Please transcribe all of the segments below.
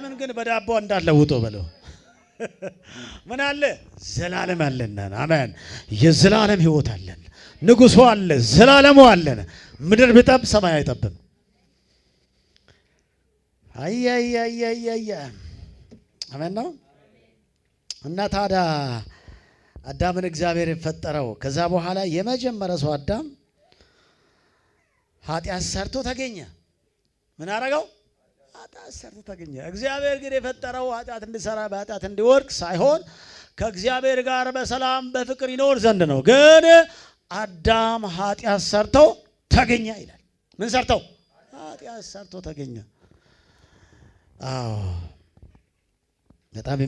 ዘላለምን ግን በዳቦ እንዳለውጦ በለው ምን አለ ዘላለም አለና አሜን የዘላለም ህይወት አለን ንጉሱ አለ ዘላለሙ አለን ምድር ቢጠብ ሰማይ አይጠብም አያ አሜን ነው እና ታዲያ አዳምን እግዚአብሔር ፈጠረው ከዛ በኋላ የመጀመሪያ ሰው አዳም ኃጢአት ሰርቶ ተገኘ ምን አረጋው ኃጢአት ሰርቶ ተገኘ እግዚአብሔር ግን የፈጠረው ኃጢአት እንዲሰራ በኃጢአት እንዲወድቅ ሳይሆን ከእግዚአብሔር ጋር በሰላም በፍቅር ይኖር ዘንድ ነው ግን አዳም ኃጢአት ሰርቶ ተገኘ ይላል ምን ሰርቶ ኃጢአት ሰርቶ ተገኘ አዎ በጣም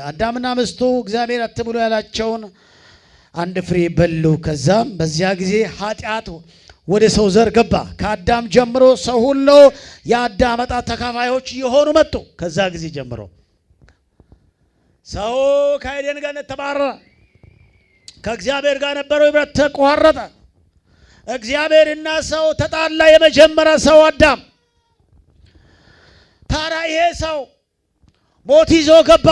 አዳምና ሚስቱ እግዚአብሔር አትብሉ ያላቸውን አንድ ፍሬ በሉ ከዛም በዚያ ጊዜ ኃጢአት ወደ ሰው ዘር ገባ ከአዳም ጀምሮ ሰው ሁሉ የአዳም ዕጣ ተካፋዮች የሆኑ መጡ ከዛ ጊዜ ጀምሮ ሰው ከኤደን ገነት ተባረረ ከእግዚአብሔር ጋር ነበረው ህብረት ተቋረጠ እግዚአብሔርና ሰው ተጣላ የመጀመሪያ ሰው አዳም ታዲያ ይሄ ሰው ሞት ይዞ ገባ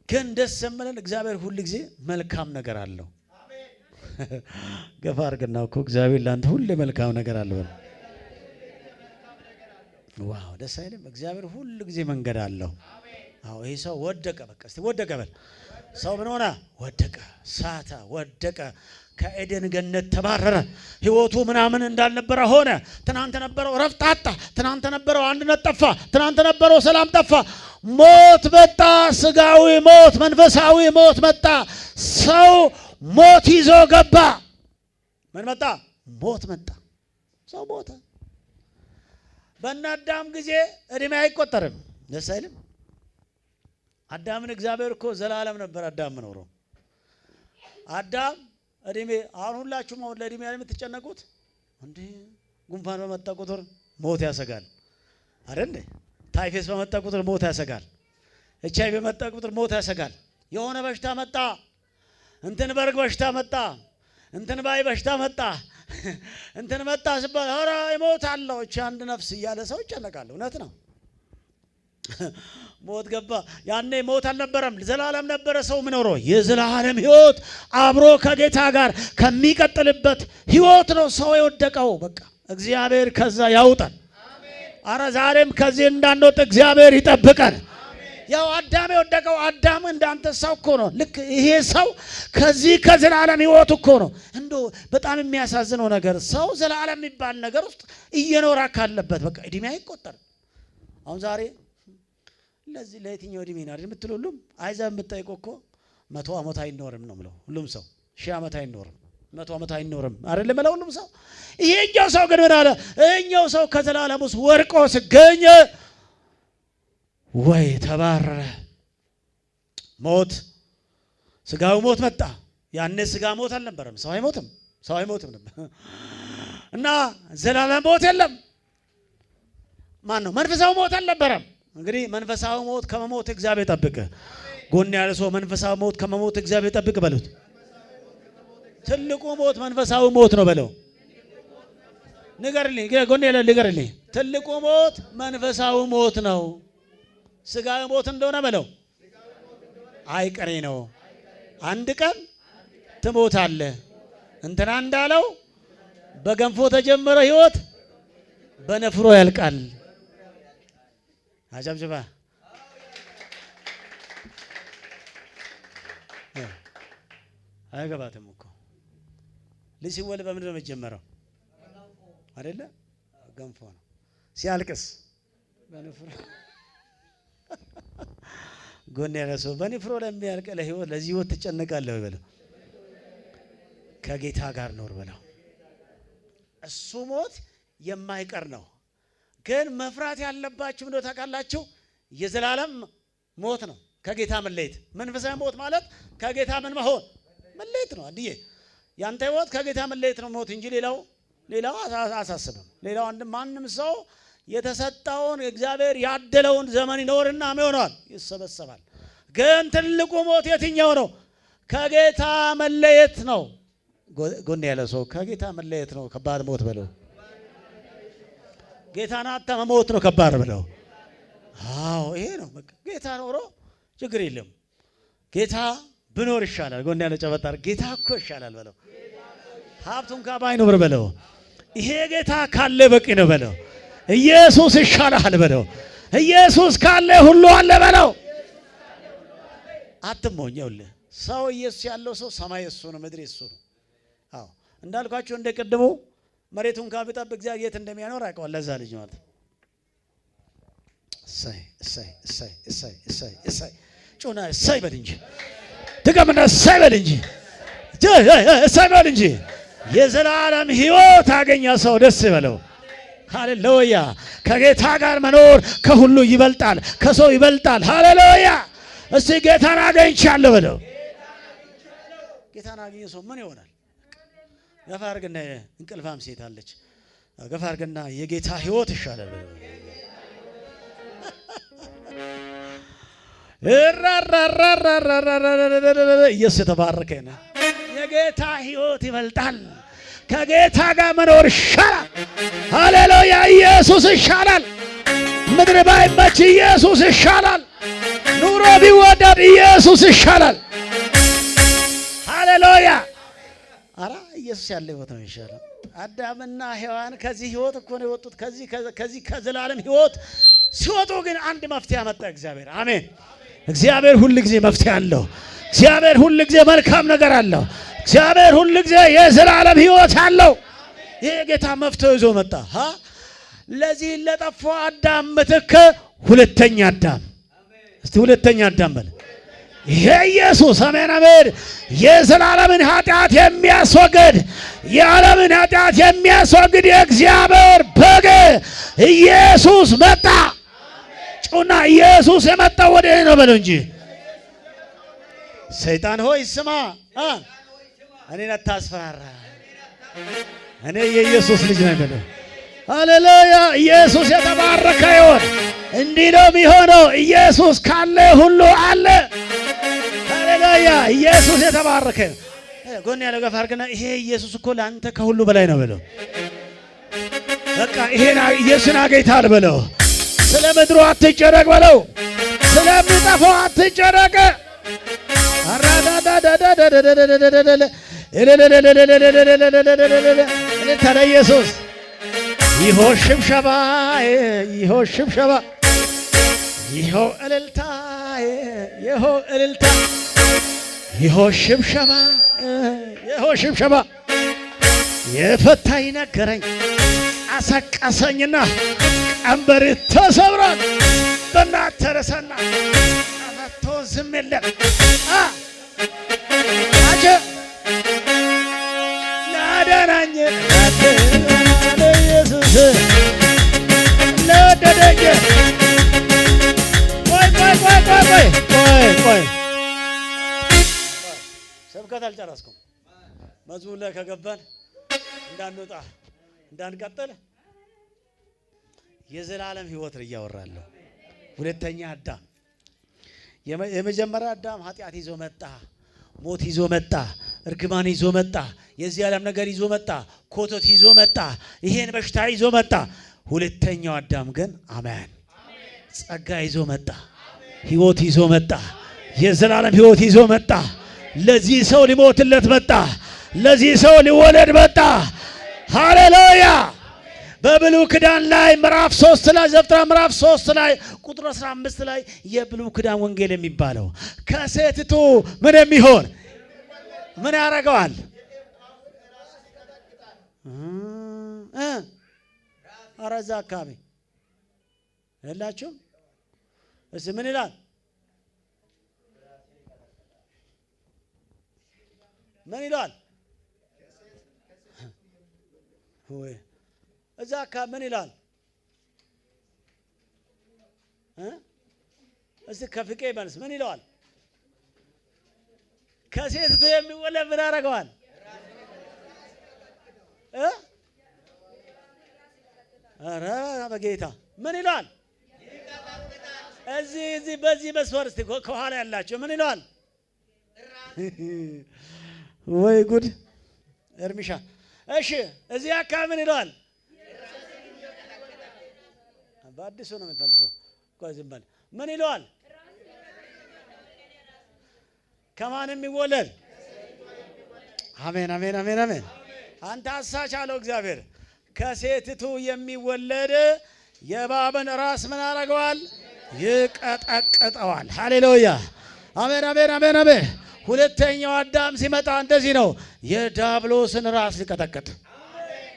ግን ደስ የሚለን እግዚአብሔር ሁሉ ጊዜ መልካም ነገር አለው ገፋ አድርግና እኮ እግዚአብሔር ላንተ ሁሉ መልካም ነገር አለው ዋው ደስ አይልም እግዚአብሔር ሁሉ ጊዜ መንገድ አለው አዎ ይሄ ሰው ወደቀ በቃ እስቲ ወደቀ በል ሰው ምን ሆነ ወደቀ ሳታ ወደቀ ከኤደን ገነት ተባረረ ህይወቱ ምናምን እንዳልነበረ ሆነ ትናንት ነበረው ረፍት አጣ ትናንት ነበረው አንድነት ጠፋ ትናንት ነበረው ሰላም ጠፋ ሞት መጣ ስጋዊ ሞት መንፈሳዊ ሞት መጣ ሰው ሞት ይዞ ገባ ምን መጣ ሞት መጣ ሰው ሞተ በእናዳም ጊዜ እድሜ አይቆጠርም ደስ አይልም አዳምን እግዚአብሔር እኮ ዘላለም ነበር አዳም ኖሮ አዳም እድሜ አሁን ሁላችሁም አሁን ለእድሜ ያለ የምትጨነቁት እንዴ ጉንፋን በመጣ ቁጥር ሞት ያሰጋል አይደል ታይፈስ በመጣ ቁጥር ሞት ያሰጋል ኤችአይቪ በመጣ ቁጥር ሞት ያሰጋል የሆነ በሽታ መጣ እንትን በርግ በሽታ መጣ እንትን ባይ በሽታ መጣ እንትን መጣ ሲባል ኧረ ይሞታለሁ እቺ አንድ ነፍስ እያለ ሰው ይጨነቃል እውነት ነው ሞት ገባ ያኔ ሞት አልነበረም ዘላለም ነበረ ሰው ምኖሮ የዘላለም ህይወት አብሮ ከጌታ ጋር ከሚቀጥልበት ህይወት ነው ሰው የወደቀው በቃ እግዚአብሔር ከዛ ያውጣን አሜን አረ ዛሬም ከዚህ እንዳንወጣ እግዚአብሔር ይጠብቀን ያው አዳም የወደቀው አዳም እንዳንተ ሰው እኮ ነው ልክ ይሄ ሰው ከዚህ ከዘላለም ህይወት እኮ ነው እንዶ በጣም የሚያሳዝነው ነገር ሰው ዘላለም የሚባል ነገር ውስጥ እየኖራ ካለበት በቃ እድሜ አይቆጠር አሁን ዛሬ ለዚህ ለየትኛው እድሜ ነው የምትሉሉም አይዛብ የምትጠይቀው እኮ 100 ዓመት አይኖርም ነው ማለት ሁሉም ሰው 1000 ዓመት አይኖርም 100 ዓመት አይኖርም አይደለም ማለት ሁሉም ሰው ይሄኛው ሰው ግን ወራለ እኛው ሰው ከዘላለም ውስጥ ወርቆ ሲገኝ ወይ ተባረረ ሞት ስጋው ሞት መጣ ያኔ ስጋ ሞት አልነበረም ሰው አይሞትም ነበር እና ዘላለም ሞት የለም ማን ነው መንፈሳዊ ሞት አልነበረም እንግዲህ መንፈሳዊ ሞት ከመሞት እግዚአብሔር ጠብቀ ጎን ያለ ሰው መንፈሳዊ ሞት ከመሞት እግዚአብሔር ጠብቀ በሉት ትልቁ ሞት መንፈሳዊ ሞት ነው በለው ንገርልኝ ጎን ያለ ንገርልኝ ትልቁ ሞት መንፈሳዊ ሞት ነው ስጋዊ ሞት እንደሆነ በለው አይቀሬ ነው አንድ ቀን ትሞታለህ እንትና እንዳለው በገንፎ ተጀመረ ህይወት በነፍሮ ያልቃል አጀብጀባ አይገባትም እኮ ለሲወል በምንድን ነው መጀመሪያው አይደለ ገንፎ ነው ሲያልቅስ በነፍሮ ጎን ያለሰው በነፍሮ ለሚያልቅ ለህይወት ለዚህ ህይወት ተጨነቃለህ በለው ከጌታ ጋር ኖር በለው እሱ ሞት የማይቀር ነው ግን መፍራት ያለባችሁ እንደው ታውቃላችሁ የዘላለም ሞት ነው ከጌታ መለየት መንፈሳዊ ሞት ማለት ከጌታ ምን መሆን መለየት ነው አንዲዬ ያንተ ህይወት ከጌታ መለየት ነው ሞት እንጂ ሌላው አሳስበም ሌላው አንድ ማንንም ሰው የተሰጣውን እግዚአብሔር ያደለውን ዘመን ይኖርና ምን ይሰበሰባል ግን ትልቁ ሞት የትኛው ነው ከጌታ መለየት ነው ጎን ያለ ሰው ከጌታ መለየት ነው ከባድ ሞት በለው ጌታን አጣ መሞት ነው ከባድ በለው አዎ ይሄ ነው በቃ። ጌታ ኖሮ ችግር የለም። ጌታ ብኖር ይሻላል። ጎን ያለ ጨበጣር ጌታ እኮ ይሻላል በለው። ሀብቱን ካባይ ነው በለው። ይሄ ጌታ ካለ በቂ ነው በለው። ኢየሱስ ይሻላል በለው። ኢየሱስ ካለ ሁሉ አለ በለው። አትሞኝውልህ። ሰው ኢየሱስ ያለው ሰው ሰማይ እሱ ነው፣ ምድር እሱ ነው። አዎ እንዳልኳችሁ እንደቀደሙ መሬቱን ካብጣብ እግዚአብሔር የት እንደሚያኖር ያውቀዋል። ለዛ ልጅ ማለት እሰይ እሰይ እሰይ እሰይ እሰይ እሰይ ጩና እሰይ በል እንጂ ድገምና እሰይ በል እንጂ እሰይ በል እንጂ የዘላለም ሕይወት አገኘ ሰው ደስ ይበለው። ሃሌሉያ! ከጌታ ጋር መኖር ከሁሉ ይበልጣል፣ ከሰው ይበልጣል። ሃሌሉያ! እስቲ ጌታን አገኝቻለሁ በለው። ጌታን አገኘ ሰው ምን ይሆናል? ገፋ አድርግና እንቅልፋም ሴት አለች፣ ገፋ አድርግና የጌታ ሕይወት ይሻላል በለው። ኢየሱስ የተባረከ ነው። የጌታ ሕይወት ይበልጣል። ከጌታ ጋር መኖር ይሻላል። ሃሌሉያ! ኢየሱስ ይሻላል። ምድር ባይመች ኢየሱስ ይሻላል። ኑሮ ቢወደድ ኢየሱስ ይሻላል። ሃሌሉያ! አራ ኢየሱስ ያለ ሕይወት ነው ይሻላል። አዳምና ሔዋን ከዚህ ሕይወት እኮ ነው የወጡት። ከዚህ ከዘላለም ሕይወት ሲወጡ ግን አንድ መፍትሄ አመጣ እግዚአብሔር። አሜን። እግዚአብሔር ሁሉ ጊዜ መፍትሄ አለው። እግዚአብሔር ሁሉ ጊዜ መልካም ነገር አለው። እግዚአብሔር ሁሉ ጊዜ የዘላለም ሕይወት አለው። ይሄ ጌታ መፍትሄ ይዞ መጣ። ለዚህ ለጠፋው አዳም ምትክ ሁለተኛ አዳም። እስቲ ሁለተኛ አዳም በል። ይሄ ኢየሱስ አሜን አሜን። የዘላለምን ኃጢአት የሚያስወግድ የዓለምን ኃጢአት የሚያስወግድ የእግዚአብሔር በግ ኢየሱስ መጣ። ጩና ኢየሱስ የመጣው ወደ እኔ ነው በለው እንጂ ሰይጣን ሆይ ስማ፣ እኔን አታስፈራራ፣ እኔ የኢየሱስ ልጅ ነኝ በለው። ሃሌሉያ! ኢየሱስ የተባረከ ይሁን። እንዲህ ነው የሚሆነው። ኢየሱስ ካለ ሁሉ አለ። ሃሌሉያ! ኢየሱስ የተባረከ ነው። ጎን ያለው ገፋ አድርግና ይሄ ኢየሱስ እኮ ለአንተ ከሁሉ በላይ ነው በለው። በቃ ይሄን ኢየሱስን አገኝታል በለው። ስለ ምድሩ አትጨነቅ በለው። ስለሚጠፋው አትጨነቅ። ተለ ኢየሱስ ይኸው ሽብሸባ፣ ይኸው ሽብሸባ፣ ይኸው እልልታ፣ ይኸው እልልታ፣ ይኸው ሽብሸባ፣ ይኸው ሽብሸባ። የፈታኝ ነገረኝ አሰቀሰኝና ቀንበር ተሰብሯል። በእናትህ ተረሳና ተፈቶ ዝም የለም አጀ ላዳናኝ ኢየሱስ ለወደደኝ። ቆይ ስብከት አልጨረስኩም። መዝሙር ላይ ከገባን እንዳንወጣ እንዳንቀጥል የዘላለም ሕይወት እያወራለሁ። ሁለተኛ አዳም። የመጀመሪያ አዳም ኃጢአት ይዞ መጣ፣ ሞት ይዞ መጣ፣ እርግማን ይዞ መጣ፣ የዚህ ዓለም ነገር ይዞ መጣ፣ ኮተት ይዞ መጣ፣ ይሄን በሽታ ይዞ መጣ። ሁለተኛው አዳም ግን አሜን ጸጋ ይዞ መጣ፣ ሕይወት ይዞ መጣ፣ የዘላለም ሕይወት ይዞ መጣ። ለዚህ ሰው ሊሞትለት መጣ፣ ለዚህ ሰው ሊወለድ መጣ። ሃሌሉያ! በብሉይ ኪዳን ላይ ምዕራፍ 3 ላይ ዘፍጥረት ምዕራፍ 3 ላይ ቁጥር 15 ላይ የብሉይ ኪዳን ወንጌል የሚባለው ከሴቲቱ ምን የሚሆን ምን ያደርገዋል? አረዛ አካባቢ የላችሁም? እዚህ ምን ይላል? ምን ይላል? ወይ እዛ አካባቢ ምን ይላል? እዚህ ከፍቄ መልስ ምን ይለዋል? ከሴቲቱ የሚወለድ ምን ያደርገዋል? ኧረ በጌታ ምን ይለዋል? እዚህ በዚህ መስመር እስቲ ከኋላ ያላችሁ ምን ይለዋል? ወይ ጉድ እርሚሻ። እሺ እዚህ አካባቢ ምን ይለዋል? በአዲሱ ነው የምትመልሰው። ዝም በል ምን ይለዋል? ከማን የሚወለድ? አሜን አሜን አሜን አሜን። አንተ አሳች አለው እግዚአብሔር። ከሴቲቱ የሚወለድ የእባብን ራስ ምን አደረገዋል? ይቀጠቅጠዋል። ሃሌሉያ አሜን አሜን አሜን አሜን። ሁለተኛው አዳም ሲመጣ እንደዚህ ነው፣ የዲያብሎስን ራስ ሊቀጠቅጥ።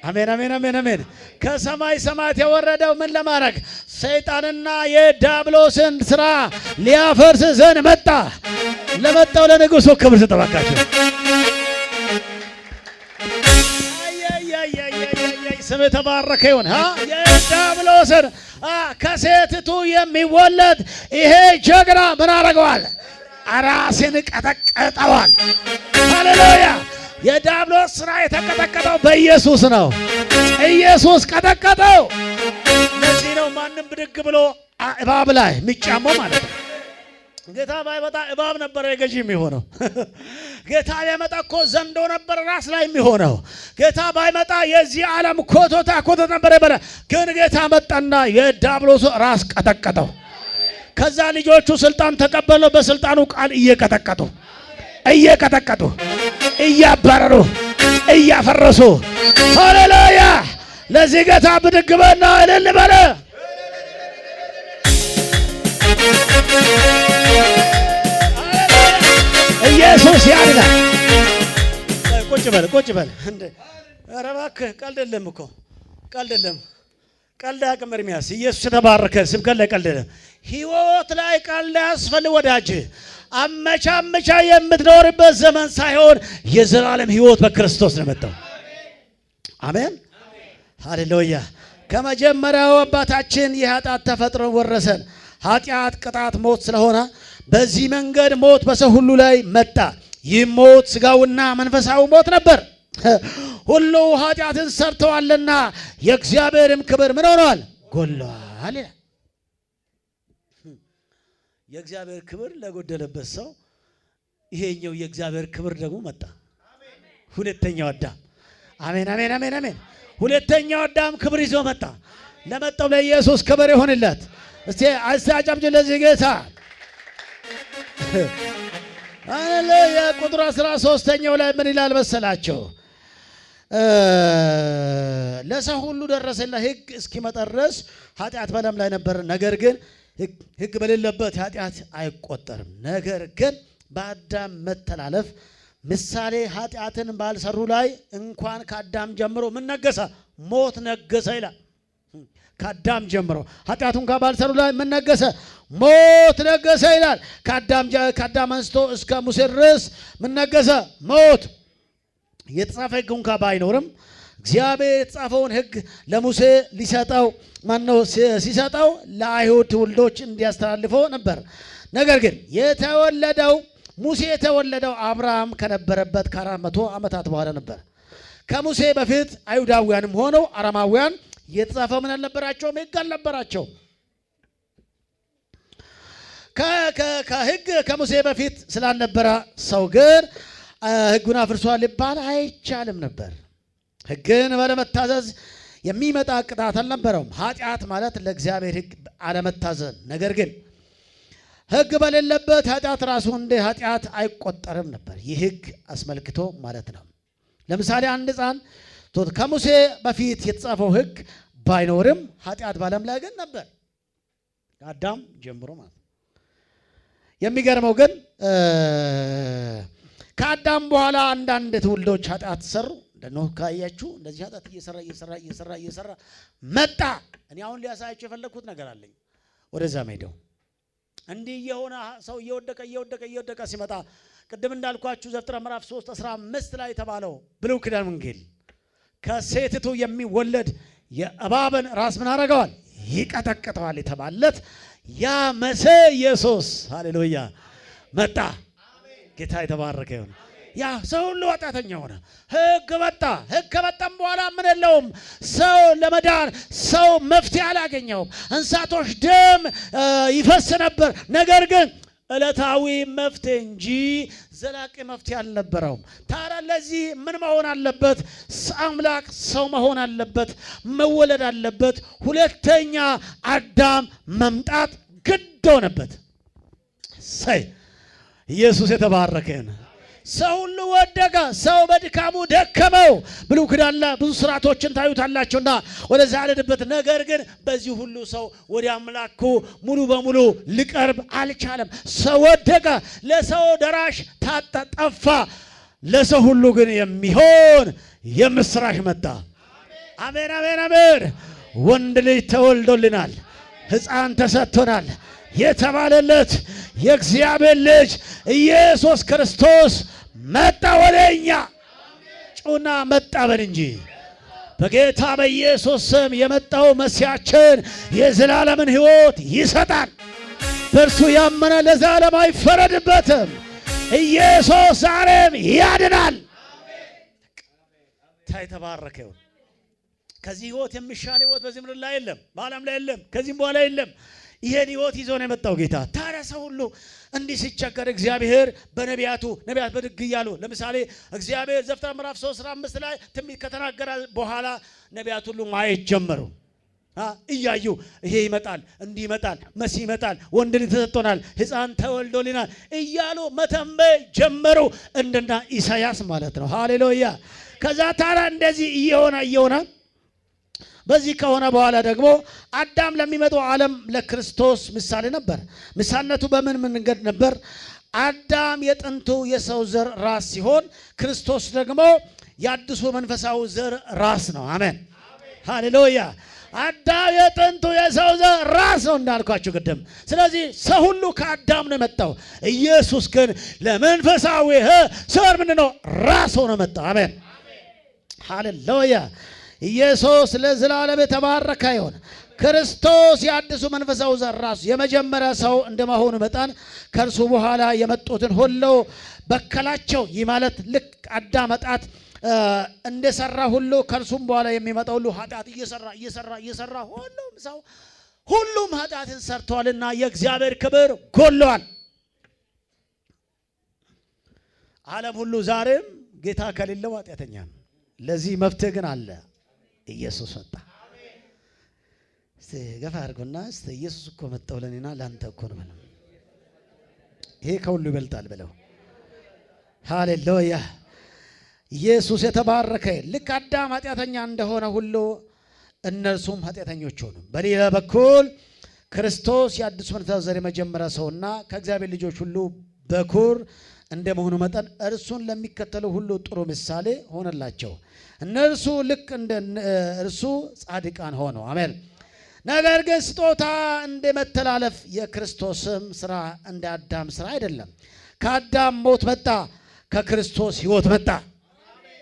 አሜን አሜን አሜን አሜን። ከሰማይ ሰማያት የወረደው ምን ለማድረግ? ሰይጣንና የዲያብሎስን ስራ ሊያፈርስ ዘንድ መጣ። ለመጣው ለንጉሱ ክብር ተጠባቃችሁ። ስም ተባረከ ይሁን። የዲያብሎስን ከሴቲቱ የሚወለድ ይሄ ጀግና ምን አደረገዋል? ራስን ቀጠቀጠዋል። ሃሌሉያ። የዲያብሎስ ስራ የተቀጠቀጠው በኢየሱስ ነው። ኢየሱስ ቀጠቀጠው። ለዚህ ነው ማንም ብድግ ብሎ እባብ ላይ የሚጫመው ማለት ነው። ጌታ ባይመጣ እባብ ነበር የገዢ የሚሆነው። ጌታ ቢመጣ እኮ ዘንዶ ነበር ራስ ላይ የሚሆነው። ጌታ ባይመጣ የዚህ ዓለም ኮቶታ ነበር ይበለ። ግን ጌታ መጣና የዲያብሎስ ራስ ቀጠቀጠው። ከዛ ልጆቹ ስልጣን ተቀበለው። በስልጣኑ ቃል እየቀጠቀጡ እያባረሩ እያፈረሱ። ሃሌሉያ። ለዚህ ጌታ ብድግ በልና እልል በለ። ኢየሱስ ያድናል። ቁጭ በል እንደ ኧረ እባክህ ቀልድ የለም እኮ ቀልድ የለም። ቀልድ አያውቅም ኤርምያስ። ኢየሱስ የተባረከ ስብከት ላይ ቀልድ የለም። ሕይወት ላይ ቀልድ አያስፈልግ ወዳጅ። አመቻመቻ የምትኖርበት ዘመን ሳይሆን የዘላለም ሕይወት በክርስቶስ ነው የመጣው። አሜን ሃሌሉያ። ከመጀመሪያው አባታችን የኃጢአት ተፈጥሮ ወረሰን። ኃጢአት ቅጣት ሞት ስለሆነ በዚህ መንገድ ሞት በሰው ሁሉ ላይ መጣ። ይህ ሞት ስጋውና መንፈሳዊ ሞት ነበር። ሁሉ ኃጢአትን ሰርተዋልና የእግዚአብሔርም ክብር ምን ሆኗል? ጎሏል። የእግዚአብሔር ክብር ለጎደለበት ሰው ይሄኛው የእግዚአብሔር ክብር ደግሞ መጣ። ሁለተኛው አዳም አሜን አሜን አሜን አሜን። ሁለተኛው አዳም ክብር ይዞ መጣ። ለመጣው ለኢየሱስ ክብር ይሁንለት። እስቲ አጫብጭ ለዚህ ጌታ። ሃሌሉያ። ቁጥር 13ኛው ላይ ምን ይላል መሰላቸው? ለሰው ሁሉ ደረሰና ሕግ እስኪመጣ ድረስ ኃጢአት በዓለም ላይ ነበር። ነገር ግን ሕግ በሌለበት ኃጢአት አይቆጠርም። ነገር ግን በአዳም መተላለፍ ምሳሌ ኃጢአትን ባልሰሩ ላይ እንኳን ከአዳም ጀምሮ ምን ነገሰ? ሞት ነገሰ ይላል። ከአዳም ጀምሮ ኃጢአቱን ባልሰሩ ላይ ምን ነገሰ? ሞት ነገሰ ይላል። ከአዳም አንስቶ እስከ ሙሴ ድረስ ምን ነገሰ? ሞት። የተጻፈ ሕግ እንኳ ባይኖርም እግዚአብሔር የተጻፈውን ሕግ ለሙሴ ሲሰጠው ለአይሁድ ትውልዶች እንዲያስተላልፈው ነበር። ነገር ግን ሙሴ የተወለደው አብርሃም ከነበረበት ከ400 ዓመታት በኋላ ነበር። ከሙሴ በፊት አይሁዳውያንም ሆነው አረማውያን የተጻፈው ምን አልነበራቸውም? ሕግ አልነበራቸው። ከሕግ ከሙሴ በፊት ስላልነበረ ሰው ግን ሕጉን አፍርሷል ሊባል አይቻልም ነበር። ሕግን ባለመታዘዝ የሚመጣ ቅጣት አልነበረውም። ኃጢአት ማለት ለእግዚአብሔር ሕግ አለመታዘዝ። ነገር ግን ሕግ በሌለበት ኃጢአት ራሱ እንደ ኃጢአት አይቆጠርም ነበር። ይህ ሕግ አስመልክቶ ማለት ነው። ለምሳሌ አንድ ሕፃን ከሙሴ በፊት የተጻፈው ሕግ ባይኖርም ኃጢአት በዓለም ላይ ግን ነበር፣ ከአዳም ጀምሮ ማለት ነው። የሚገርመው ግን ከአዳም በኋላ አንዳንድ ትውልዶች ኃጢአት ሰሩ። እንደነሆ ካያችሁ እንደዚህ ኃጢአት እየሰራ መጣ። እኔ አሁን ሊያሳያችሁ የፈለግኩት ነገር አለኝ። ወደዛ ሄደው እንዲህ የሆነ ሰው እየወደቀ ሲመጣ ቅድም እንዳልኳችሁ ዘፍጥረት ምዕራፍ 3:15 ላይ የተባለው ብሉይ ኪዳን ወንጌል ከሴቲቱ የሚወለድ የእባብን ራስ ምን አደረገዋል? ይቀጠቅጠዋል የተባለት ያ መሲህ ኢየሱስ ሃሌሉያ መጣ። ጌታ የተባረከ ይሁን። ያ ሰው ሁሉ ኃጢአተኛ ሆነ። ሕግ መጣ። ሕግ ከመጣም በኋላ ምን የለውም ሰው ለመዳን ሰው መፍትሄ አላገኘውም። እንስሳቶች ደም ይፈስ ነበር። ነገር ግን ዕለታዊ መፍትሄ እንጂ ዘላቂ መፍትሄ አልነበረውም። ታዲያ ለዚህ ምን መሆን አለበት? አምላክ ሰው መሆን አለበት፣ መወለድ አለበት። ሁለተኛ አዳም መምጣት ግድ ሆነበት። ሰይ ኢየሱስ የተባረከ ነው። ሰው ሁሉ ወደቀ። ሰው በድካሙ ደከመው። ብሉይ ኪዳን ላይ ብዙ ስርዓቶችን ታዩታላችሁና ወደዛ አልሄድበት። ነገር ግን በዚህ ሁሉ ሰው ወደ አምላኩ ሙሉ በሙሉ ሊቀርብ አልቻለም። ሰው ወደቀ። ለሰው ደራሽ ጠፋ። ለሰው ሁሉ ግን የሚሆን የምስራች መጣ። አሜን አሜን አሜን። ወንድ ልጅ ተወልዶልናል፣ ሕፃን ተሰጥቶናል። የተባለለት የእግዚአብሔር ልጅ ኢየሱስ ክርስቶስ መጣ ወደኛ። ጩና መጣ በል እንጂ። በጌታ በኢየሱስ ስም የመጣው መሲያችን የዘላለምን ሕይወት ይሰጣል። በእርሱ ያመነ ለዘላለም አይፈረድበትም። ኢየሱስ ዛሬም ያድናል። ተባረከው። ከዚህ ሕይወት የሚሻል ሕይወት በዚህ ምድር ላይ የለም፣ በዓለም ላይ የለም፣ ከዚህም በኋላ የለም። ይሄን ሕይወት ይዞ ነው የመጣው ጌታ። ታዲያ ሰው ሁሉ እንዲህ ሲቸገር እግዚአብሔር ነቢያት በድግ እያሉ ለምሳሌ እግዚአብሔር ዘፍጥረት ምዕራፍ 3:5 ላይ ትንቢት ከተናገረ በኋላ ነቢያት ሁሉ ማየት ጀመሩ። እያዩ ይሄ ይመጣል፣ እንዲህ ይመጣል፣ መሲህ ይመጣል፣ ወንድ ልጅ ተሰጥቶናል፣ ሕፃን ተወልዶልናል እያሉ መተንበይ ጀመሩ። እንደና ኢሳያስ ማለት ነው። ሃሌሉያ። ከዛ ታዲያ እንደዚህ እየሆነ በዚህ ከሆነ በኋላ ደግሞ አዳም ለሚመጣው ዓለም ለክርስቶስ ምሳሌ ነበር። ምሳሌነቱ በምን መንገድ ነበር? አዳም የጥንቱ የሰው ዘር ራስ ሲሆን ክርስቶስ ደግሞ የአዲሱ መንፈሳዊ ዘር ራስ ነው። አሜን ሃሌሉያ። አዳም የጥንቱ የሰው ዘር ራስ ነው እንዳልኳችሁ ቅድም። ስለዚህ ሰው ሁሉ ከአዳም ነው የመጣው። ኢየሱስ ግን ለመንፈሳዊ ዘር ምንድነው? ራስ ሆኖ መጣ። አሜን ሃሌሉያ። ኢየሱስ ለዘላለም የተባረከ ይሁን። ክርስቶስ የአዲሱ መንፈሳዊ ዘር ራሱ የመጀመሪያ ሰው እንደመሆኑ መጠን ከእርሱ በኋላ የመጡትን ሁሉ በከላቸው። ይህ ማለት ልክ አዳም ኃጢአት እንደሰራ ሁሉ ከእርሱም በኋላ የሚመጣው ሁሉ ኃጢአት እየሰራ ሁሉም ኃጢአትን ሰርተዋልና የእግዚአብሔር ክብር ጎሏል። ዓለም ሁሉ ዛሬም ጌታ ከሌለው ኃጢአተኛ ነው። ለዚህ መፍትሄ ግን አለ። ኢየሱስ መጣ። እስቲ ገፋ አድርጎና እስቲ ኢየሱስ እኮ መጣው ለኔና ላንተ እኮ ነው በለው። ይሄ ከሁሉ ይበልጣል በለው። ሃሌሉያ። ኢየሱስ የተባረከ። ልክ አዳም ኃጢአተኛ እንደሆነ ሁሉ እነርሱም ኃጢአተኞች ሆኑ። በሌላ በኩል ክርስቶስ የአዲሱ መንፈሳዊ ዘር የመጀመሪያ ሰውና ከእግዚአብሔር ልጆች ሁሉ በኩር እንደመሆኑ መጠን እርሱን ለሚከተሉ ሁሉ ጥሩ ምሳሌ ሆነላቸው። እነርሱ ልክ እንደ እርሱ ጻድቃን ሆነው። አሜን። ነገር ግን ስጦታ እንደ መተላለፍ የክርስቶስም ስራ እንደ አዳም ስራ አይደለም። ከአዳም ሞት መጣ፣ ከክርስቶስ ሕይወት መጣ።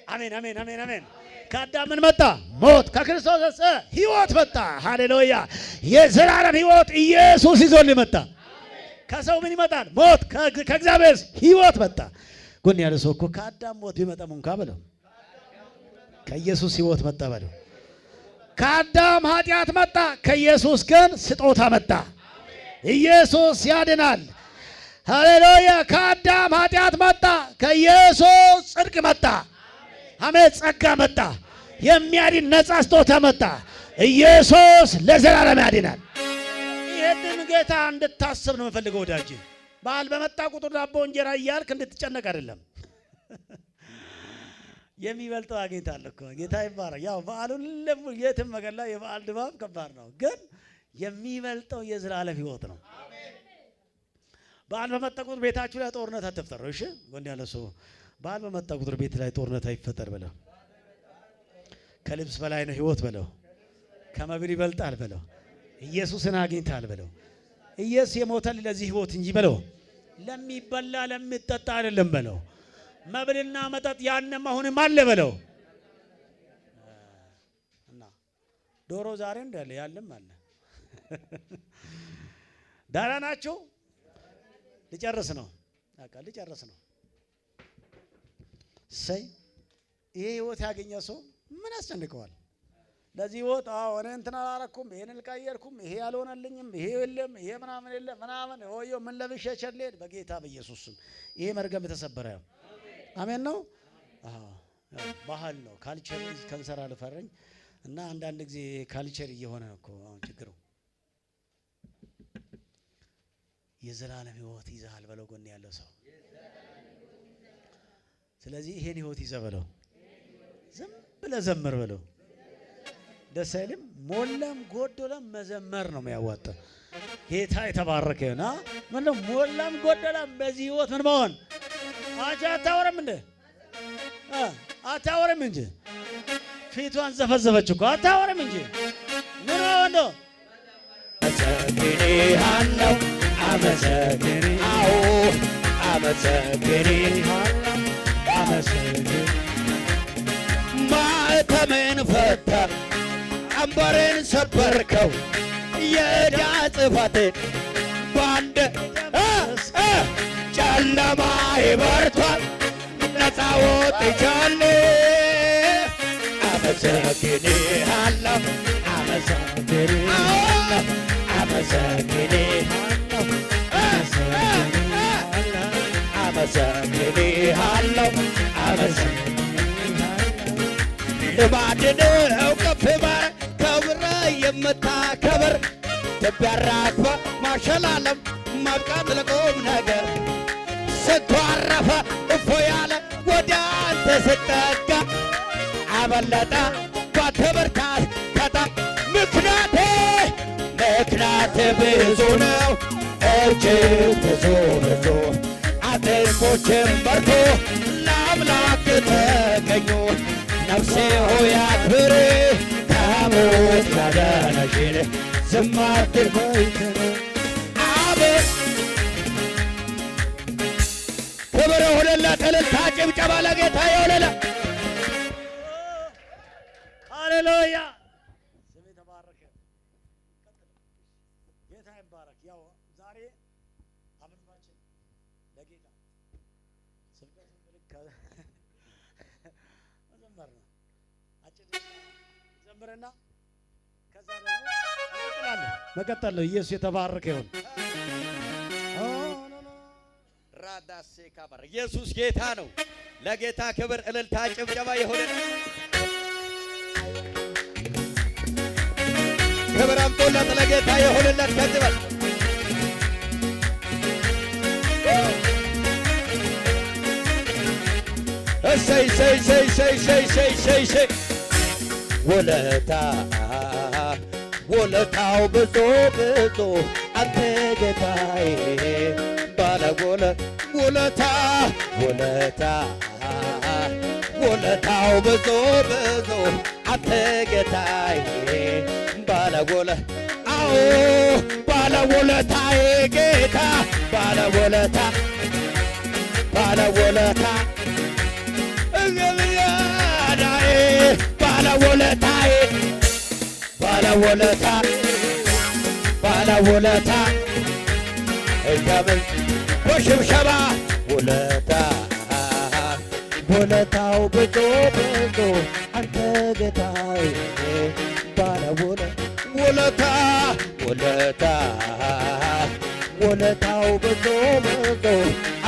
አሜን አሜን አሜን አሜን። ከአዳም ምን መጣ? ሞት። ከክርስቶስ ሕይወት መጣ። ሃሌሉያ። የዘላለም ሕይወት ኢየሱስ ይዞልን መጣ። ከሰው ምን ይመጣል? ሞት። ከእግዚአብሔር ሕይወት መጣ። ጎን ያለ ሰው እኮ ከአዳም ሞት ቢመጣም እንኳ በለው ከኢየሱስ ሕይወት መጣ በለው። ከአዳም ኃጢአት መጣ፣ ከኢየሱስ ግን ስጦታ መጣ። ኢየሱስ ያድናል። ሃሌሉያ። ከአዳም ኃጢአት መጣ፣ ከኢየሱስ ጽድቅ መጣ። አሜን። ጸጋ መጣ፣ የሚያድን ነጻ ስጦታ መጣ። ኢየሱስ ለዘላለም ያድናል። ይሄንን ጌታ እንድታስብ ነው የምፈልገው ወዳጅ። በዓል በመጣ ቁጥር ዳቦ እንጀራ እያልክ እንድትጨነቅ አይደለም። የሚበልጠው አግኝታለሁ እኮ ጌታ ይባረክ። ያው በዓሉን የትም መገላ የበዓል ድባብ ከባድ ነው፣ ግን የሚበልጠው የዘላለም ሕይወት ነው። በዓል በመጣ ቁጥር ቤታችሁ ላይ ጦርነት አትፍጠሩ። እሺ ጎን ያለ ሰው በዓል በመጣ ቁጥር ቤት ላይ ጦርነት አይፈጠር በለው። ከልብስ በላይ ነው ሕይወት በለው። ከመብል ይበልጣል በለው። ኢየሱስን አግኝታል በለው። ኢየሱስ የሞተል ለዚህ ሕይወት እንጂ በለው ለሚበላ ለሚጠጣ አይደለም በለው። መብልና መጠጥ ያንም አሁንም አለ በለው። እና ዶሮ ዛሬ እንዳለ ያለም አለ። ዳራ ናችሁ። ልጨርስ ነው በቃ ልጨርስ ነው። ሰይ ይሄ ሕይወት ያገኘ ሰው ምን አስጨንቀዋል? ለዚህ ሕይወት እኔ እንትን አላረኩም፣ ይሄን ልቀየርኩም፣ ይሄ ያልሆነልኝም፣ ይሄ የለም፣ ይሄ ምናምን የለም ምናምን ሆዮ ምን ለብሼ ቸሌድ በጌታ በኢየሱስ ስም ይሄ መርገም የተሰበረ ነው። አሜን ነው። ባህል ነው ካልቸር ከንሰራ ልፈረኝ እና አንዳንድ ጊዜ ካልቸር እየሆነ ነው እኮ አሁን ችግሩ። የዘላለም ሕይወት ይዘሃል በለው ጎን ያለው ሰው። ስለዚህ ይሄን ሕይወት ይዘህ በለው። ዝም ብለህ ዘምር በለው። ደስ አይልም? ሞላም ጎደለም መዘመር ነው የሚያዋጣው። ጌታ የተባረከ ይሁን። ምነው ሞላም ጎደለም በዚህ ሕይወት ምን መሆን አታወራም እንዴ? አታወራም እንጂ ፊቷን ዘፈዘፈች እኮ አታወራም እንጂ ምን ነው አመሰግንሃለሁ አመሰግንሃለሁ ማዕተሜን ፈታ ቀንበሬን ሰበርከው የዕዳ ጽሕፈቴን ባንድ ጨለማዬ በርቷል ነፃ ወጥቻለሁ። አመሰግንሃለሁ አመሰግንሃለሁ ልማድ ነው ከፍ ባለ ክብር የምታከብር ኢትዮጵያ ራክባ ማሸላለም ማብቃት ለቁም ነገር ስትዋረፈ እፎ ያለ ወደ አንተ ስጠጋ አመለጠ ባንተ ብርታት ከታ ምክንያቴ ብዙ ነው እጅግ ብዙ አጥንቶችም በርቶ ለአምላክ ተገኙ። ነፍሴ ሆይ አክብሪ ከሞት ያዳነሽን ዝም አትበይ። አቤት ክብር ይሁንለት፣ እልልታ ጭብጨባ ለጌታ ይሁንለት። ሃሌሉያ ስም የተባረከ ጌታ ይባረክ። ያው ዛሬ አመልካችን ለጌታ ስብከት መዘመር ነው። አጭር ዘምረና ከዛ ደግሞ መቀጠል ነው። ኢየሱስ የተባረከ ይሁን። ራዳሴ ካባር ኢየሱስ ጌታ ነው። ለጌታ ክብር እልልታ ጭብጨባ ይሁን። ክብር አምጦለት ለጌታ ይሁንለት። ከዚህ በል እሰይ እሰይ እሰይ እሰይ እሰይ እሰይ እሰይ ውለታው ብዙ ብዙ አንተ ጌታዬ ውለታው ብዙ ብዙ አንተ ጌታዬ ባለውለታዬ ጌታ ባለውለታ እገብያዳዬ ባለውለታ እገብር በሽብሸባ ውለታው ብዙ ብዙ አንተ ጌታዬ ውለታው ብዙ ብዙ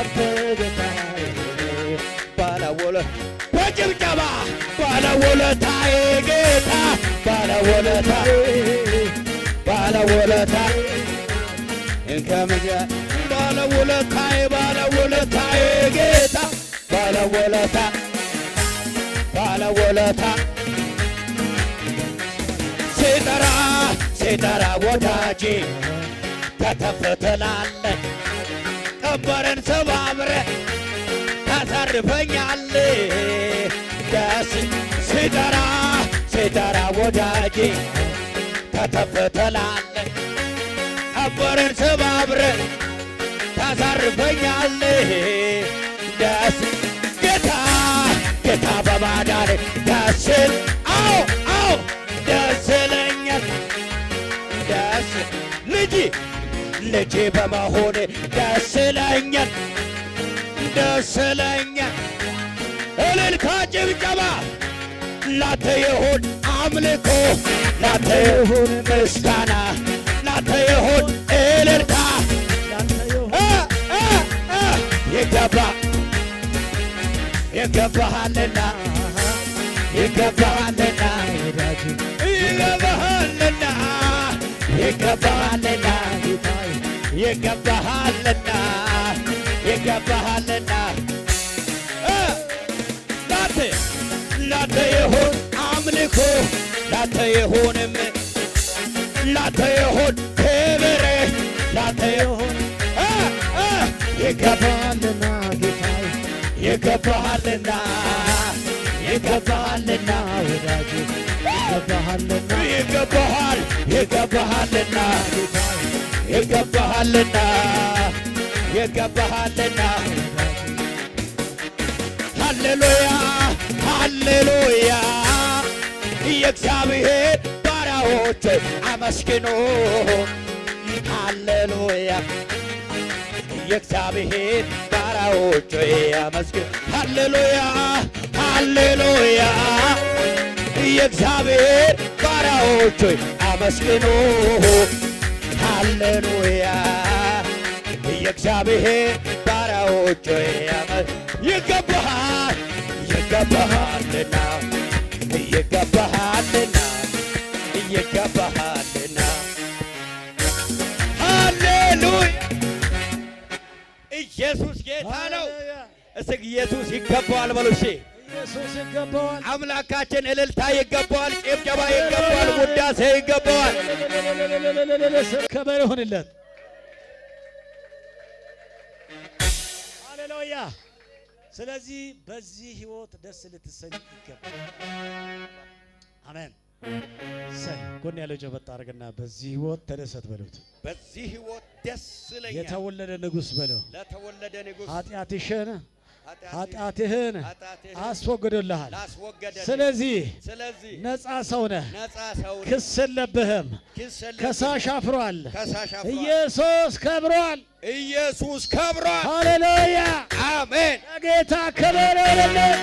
አንተ ጌታዬ በጭብጨባ ባለውለታዬ ጌታ ባለውለታ እንከምያ ባለውለታዬ ጌታ ባለውለታ ሲጠራ ወዳጄ ከተፍ ትላለህ ቀንበርን ሰባብረህ ታሳርፈኛለህ። ደስ ሲጠራ ወዳጄ ከተፍ ትላለህ ቀንበርን ሰባብረህ ታሳርፈኛለህ። ደስ ጌታ በማዳን ደስ ይለኛል። ልጅ በመሆን ደስ ይለኛል። እልልታ ጭብጨባ ላንተ ይሁን አምልኮ፣ ላንተ ይሁን ምስጋና፣ ላንተ ይሁን እልልታ ይገባሃልና ይገባሃልና ይገባሃልና ላንተ ይሁን አምልኮ ላንተ ይሁንም ላንተ ይሁን ክብር ላንተ ይሁን ይገባሃልና ጌታዬ ይገባሃልና ይገባሃልና ወዳጄ ይገባሃልና ይገባሃል ይገባሃልና ይገባሃልና ይገባሃልና ሃሌሉያ ሃሌሉያ የእግዚአብሔር ባሪያዎች አመስግኑ ሃሌሉያ የእግዚአብሔር ባሪያዎች አመስግኑ ሃሌሉያ ሃሌሉያ የእግዚአብሔር ባሪያዎች አመስግኑ ሃሌሉያ የእግዚአብሔር ባሪያዎች ይገባሃል ይገባሃልና ይገባሃልና ይገባሃልና ሃሌሉያ ኢየሱስ ጌታ ነው። እስኪ ኢየሱስ ይገባዋል በሉ። እሺ ኢየሱስ ይገባዋል። አምላካችን እልልታ ይገባዋል፣ ጭብጨባ ይገባዋል፣ ውዳሴ ይገባዋል። ክብር ይሁንለት። ሃሌሉያ። ስለዚህ በዚህ ህይወት ደስ ልትሰኝ ይገባል። አሜን። ሰይ ጎን ያለው ጨበጣ አድርግና በዚህ ህይወት ተደሰት በሉት። በዚህ ህይወት ደስ ይለኛል። የተወለደ ንጉሥ በለው። ለተወለደ ንጉሥ ኃጢአትህን አስወግዶልሃል። ስለዚህ ነፃ ሰው ነህ። ክስ የለብህም። ከሳሽ አፍሯል። ኢየሱስ ከብሯል። ኢየሱስ ከብሯል። ሃሌሉያ አሜን። ለጌታ ክብር ይሁንለት።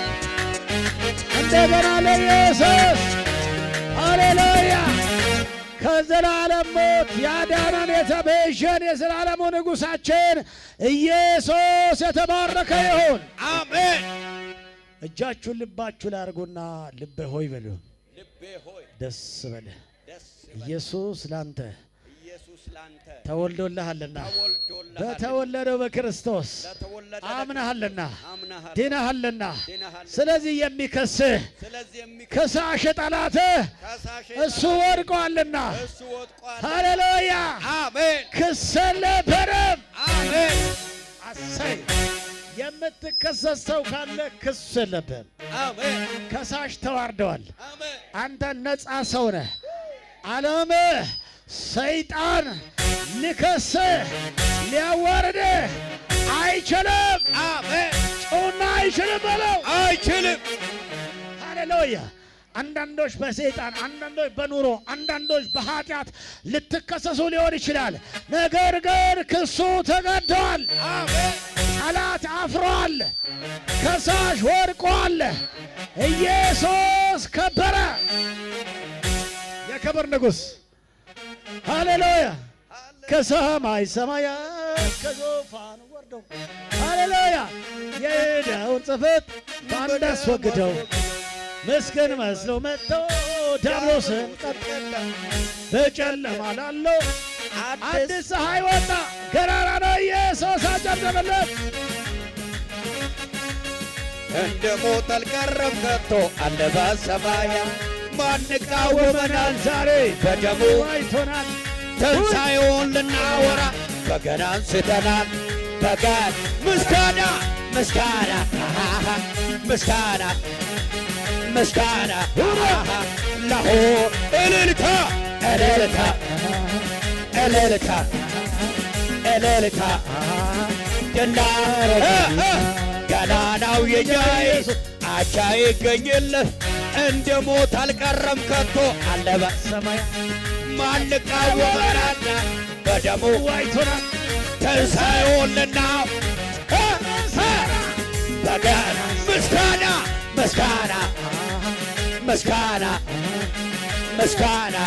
እንደገና ለኢየሱስ ሃሌሉያ። ከዘላለም ሞት ያዳነን የተቤዠን የዘላለሙ ንጉሣችን ኢየሱስ የተባረከ ይሁን። አሜን። እጃችሁን ልባችሁ ላይ አድርጉና ልቤ ሆይ በሉ። ልቤ ሆይ ደስ በልህ። ኢየሱስ ላንተ ተወልዶልሃልና በተወለደው በክርስቶስ አምነሃልና ድነሃልና። ስለዚህ የሚከስህ ከሳሽ ጠላትህ እሱ ወድቋልና። ሃሌሉያ አሜን። ክስ የለብህም። አሜን። አሰይ የምትከሰስ ሰው ካለ ክስ የለብህም። አሜን። ከሳሽ ተዋርደዋል። አሜን። አንተ ነፃ ሰው ነህ። ዓለም ሰይጣን ሊከስህ ሊያዋርድህ አይችልም። አሜን። ጩና አይችልም በለው። አይችልም። ሃሌሉያ። አንዳንዶች በሰይጣን አንዳንዶች በኑሮ አንዳንዶች በኃጢአት ልትከሰሱ ሊሆን ይችላል። ነገር ግን ክሱ ተገድዷል። አሜን። ጠላት አፍሯል። ከሳሽ ወድቋል። ኢየሱስ ከበረ። የክብር ንጉሥ ሃሌሉያ። ከሰማይ ሰማያት ከዙፋኑ ወርደው ሃሌሉያ የዕዳውን ጽሕፈት በአንድ አስወግደው ምስኪን መስለው መጥተው ዲያብሎስን ቀጠቀጠ። በጨለማ ላለው አዲስ ፀሐይ ወጣ። ገናና ነው ኢየሱስ አጨብጨበለት። እንደ ሞት አልቀረም ከቶ አለ በሰማያት። ማን ይቃወመናል? ዛሬ በደሙ አይቶናል። ትንሣኤውን ልናወራ በገና አንስተናል። በገና ምስጋና ምስጋና ምስጋና ምስጋና ለሆ እልልታ እልልታ እልልታ እልልታ ገና ገናናው የኛዬ አቻ ይገኝልህ። እንደ ሞት አልቀረም ከቶ አለ በሰማያት። ማን ይቃወመናል? በደሙ አይቶናል። ትንሣኤውን በገና ምስጋና ምስጋና ምስጋና ምስጋና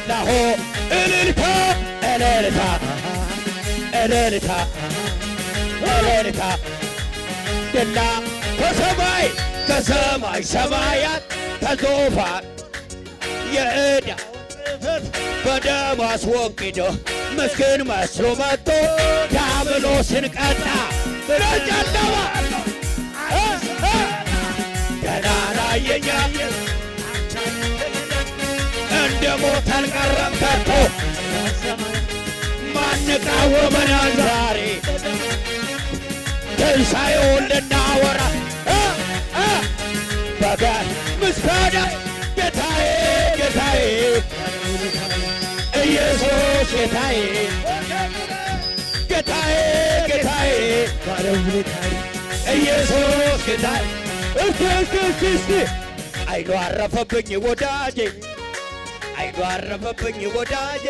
ለሆ እልልታ እልልታ እልልታ እልልታ ድና ከሰማይ ከሰማይ ሰማያት ከዙፋን የዕዳ ጽሕፈት በደም አስወግዶ ምስኪን መስሎ መጥቶ ዲያብሎስን ቀጣ በጨለማ ገና ላየኛል እንደ ሞት አልቀረም ከቶ ማን ቃወመናል ዛሬ ትንሣኤውን ልናወራ በጋር ምስጋና ጌታዬ ጌታዬ ኢየሱስ ጌታዬ ጌታዬ ጌታዬ ኢየሱስ ጌታዬ እስቲ አይኑ አረፈብኝ ወዳጄ አይኑ አረፈብኝ ወዳጄ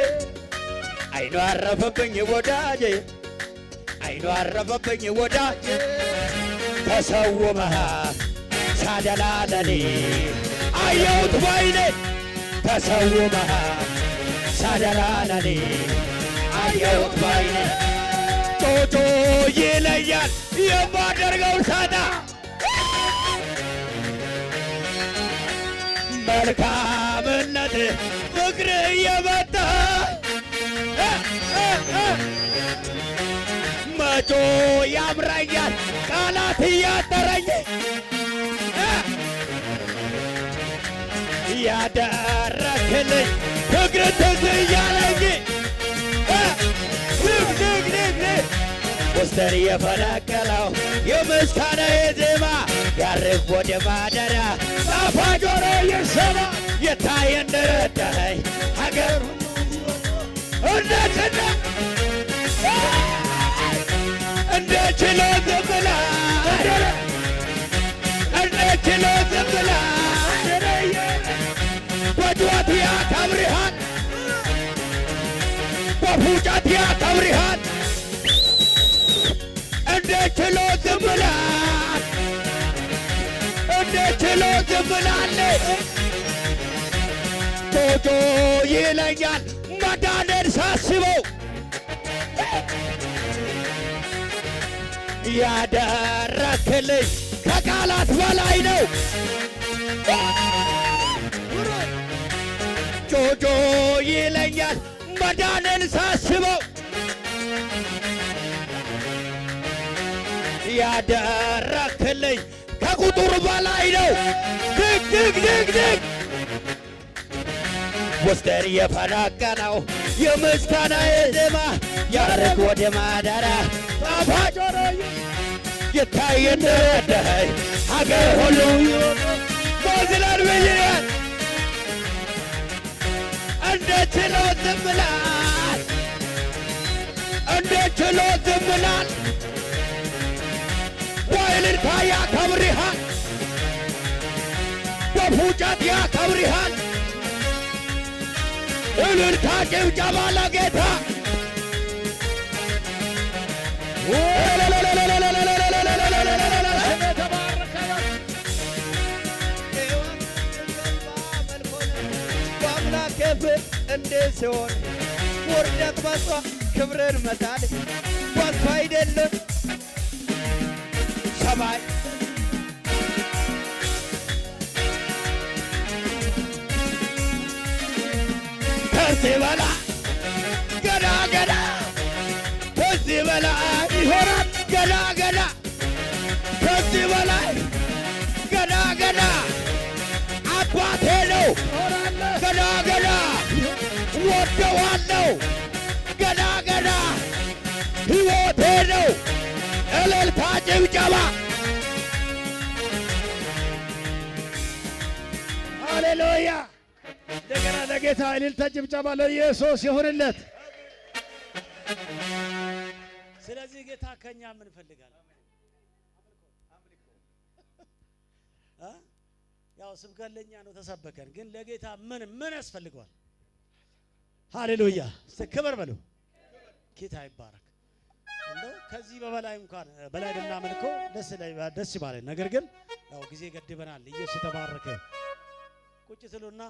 አይኑ አረፈብኝ ወዳጄ አይኑ አረፈብኝ ወዳጄ ተሰውመሃ ሳደላለኔ አየሁት ባይኔ ተሰውመሃ ሳደላለኔ አየሁት ባይኔ ጮጮ ይለያል የማደርገው ሳጣ መልካምነት ፍቅር እየመጣ መጮ ያምረኛል ቃላት እያጠረኝ ያደረክልኝ ፍቅር ትዝ እያለኝ ውስጥን የፈነቀለው የምስጋናዬ ዜማ ያርግ ወደ ማደሪያ ጣፋጭ ሆኖ ይሰማ የታየ እንደረዳኸኝ ሀገር እንደ ችሎት ብላ እንደ ችሎት ብላ በጭዋት ያከብርሃል በፉጨት ያከብርሃል እንደ ችሎት ብላ እንደ ችሎት ብላለች ጮጮ ይለኛል መዳኔን ሳስበው ያደረክልኝ ከቃላት በላይ ነው ጮጮ ይለኛል መዳኔን ሳስበው ያደረክልኝ ከቁጥር በላይ ነው ድግ ድግ ድግ ድግ ውስጥን የፈነቀለው የምስጋናዬ ዜማ ያርግ ወደ ማደሪያ ጣፋጭ ሆኖ ይታይ እንደረዳኸኝ ሀገር ሁሉ በዝለል ብይናል እንደ ችሎት ዝም ብላል እንደ ችሎት ዝም ብላል በእልልታ ያከብርሃል በፉጨት ያከብርሃል እልልታ ጭብጨባ ለጌታ በአምላክ ፍቅር እንዴት ሲሆን ውርደት በሷ ክብርን መጣል በሷ አይደለም ሰማይ ከዚህ በላይ ገና ገና ከዚህ በላይ ይሆናል ገና ገና ከዚህ በላይ ገና ገና አባቴ ነው ገና ገና ወደዋለሁ ገና ገና ሕይወቴ ነው እልልታ ጭብጨባ ሃሌሉያ እንደገና ለጌታ እልልታ ጭብጨባ ለኢየሱስ ይሁንለት። ስለዚህ ጌታ ከኛ ምን ፈልጋል? ያው ስብከት ለኛ ነው ተሰበከን፣ ግን ለጌታ ምን ያስፈልገዋል? ሃሌሉያ ክብር በሉ። ጌታ ይባረክ። እንደው ከዚህ በበላይ እንኳን በላይ ብናመልከው ደስ ይባላል። ነገር ግን ያው ጊዜ ገድበናል። ኢየሱስ ተባረከ። ቁጭ ትሉና